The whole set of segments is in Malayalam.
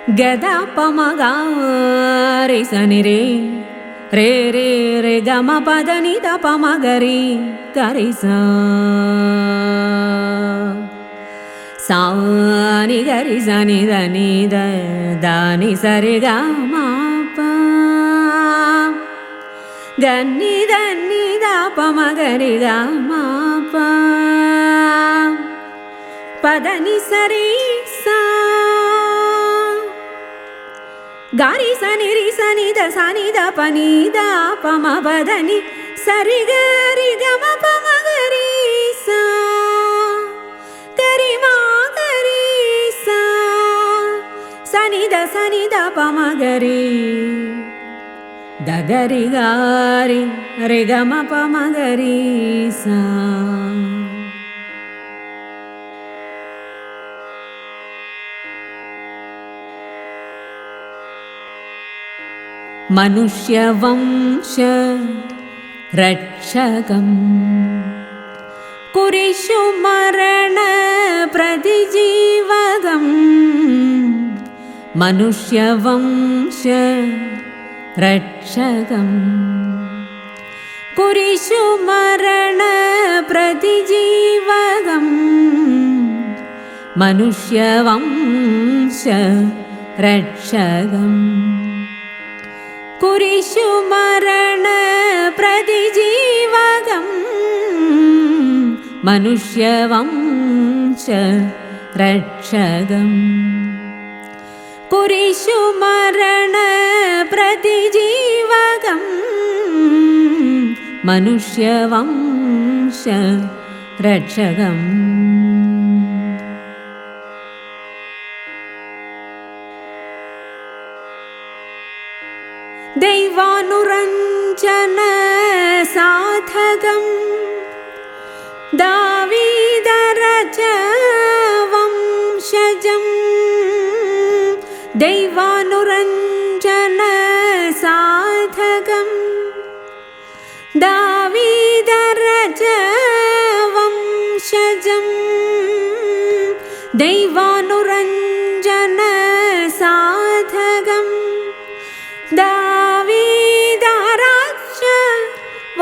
ഗദ പമഗാരി സനി രേ രേ രേ രേ ഗമ പദ നിധ പമഗരി ഗരി സാനി ഗരി സനി ധനി ധാനി സരി ഗമ പ ഗനി ധനി ധ പമഗരി ഗമ പ പദനി സരി സാ ഗാരി സനി രി സനി ധ സനി ധ പനി ധ പമ പദനി സരി ഗരി ഗമ പമ ഗരി സാ ഗരി മാ ഗരി സാ സനി ധ പമ ഗരി ധ ഗരി ഗാരി രി ഗമ പമ ഗരി സാ. മനുഷ്യവംശ രക്ഷകം കുരിശുമരണ പ്രതിജീവകം മനുഷ്യവംശ രക്ഷകം കുരിശുമരണ പ്രതിജീവകം മനുഷ്യവംശ രക്ഷകം കുരിശുമരണ പ്രതിജീവകം മനുഷ്യവംശ രക്ഷകം കുരിശുമരണ പ്രതിജീവകം മനുഷ്യവംശ രക്ഷകം. ദൈവാനുരഞ്ജന സാധകം ദാവീദരജവംശജം ദൈവാനുരഞ്ജന സാധകം ദാവീദരജവംശജം ദൈവാനുരഞ്ജന സാധകം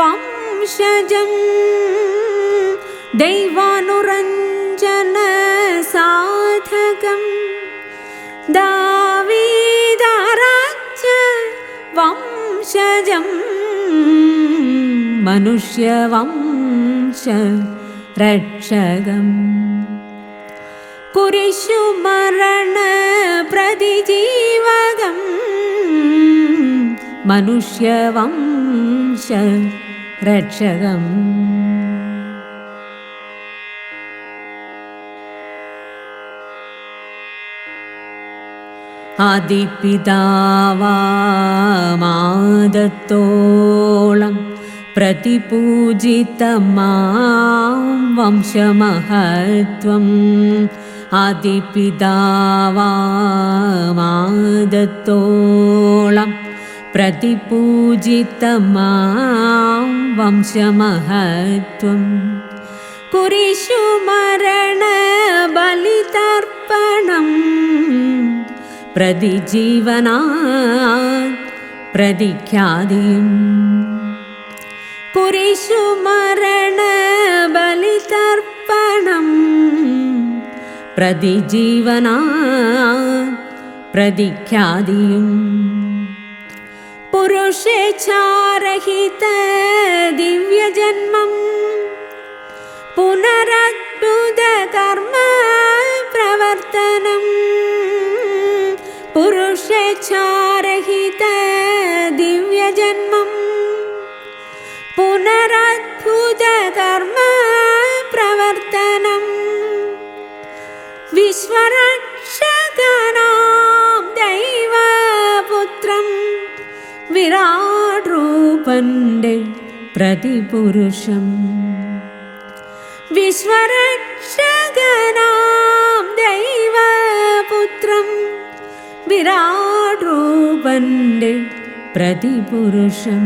ദാവീദരജവംശജം ദൈവാനുരഞ്ജന സാധകം ദാവീദരജവംശജം മനുഷ്യവംശ രക്ഷകം കുരിശുമരണ പ്രതിജീവകം മനുഷ്യവംശ രക്ഷകം. ആദിപിതാവാമാദത്തോളം പ്രതിപൂജിതമാം വംശമഹത്വം ആദിപിതാവാമാദത്തോളം പ്രതിപൂജിതമാം വംശമഹത്വം കുരിശുമരണ ബലിതർപ്പണം പ്രതിജീവനാത് പ്രതിഖ്യാതിയും കുരിശുമരണ ബലിതർപ്പണം പ്രതിജീവനാത് പ്രതിഖ്യാതിയും പുരുഷേച്ഛാരഹിത ദിവ്യജന്മം പുനരദ്ഭുത കർമ്മ പ്രവർത്തനം പുരുഷേച്ഛാരഹിത ദിവ്യജന്മം പുനരദ്ഭുത കർമ്മ പ്രവർത്തനം വിശ്വരക്ഷകനാം ദൈവപുത്രം വിരാട് രൂപന്റെ പ്രതിപുരുഷം വിശ്വരക്ഷകനാം ദൈവപുത്രം വിരാട് രൂപന്റെ പ്രതിപുരുഷം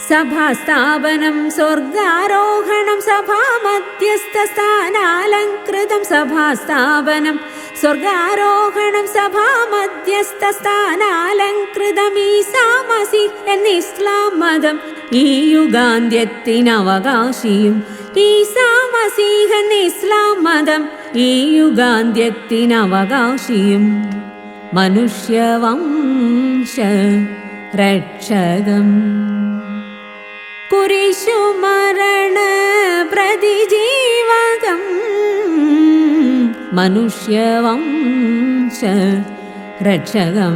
സഭാസ്ഥാപനം സ്വർഗാരോഹണം സഭാമധ്യസ്ഥ സ്ഥാനാലങ്കൃതം സഭാസ്ഥാപനം സ്വർഗാരോഹണം സഭാമധ്യസ്ഥസ്ഥാനാലങ്കൃതമീസാമസി എന്നിസ്ലാം മതം ഈ യുഗാന്ത്യത്തിനവകാശിയും ഈസാമസീഹ് എന്നിസ്ലാം മതം ഈ യുഗാന്ത്യത്തിനവകാശിയും മനുഷ്യവംശ രക്ഷകം കുരിശുമരണ പ്രതിജീവകം മനുഷ്യവംശ രക്ഷകം.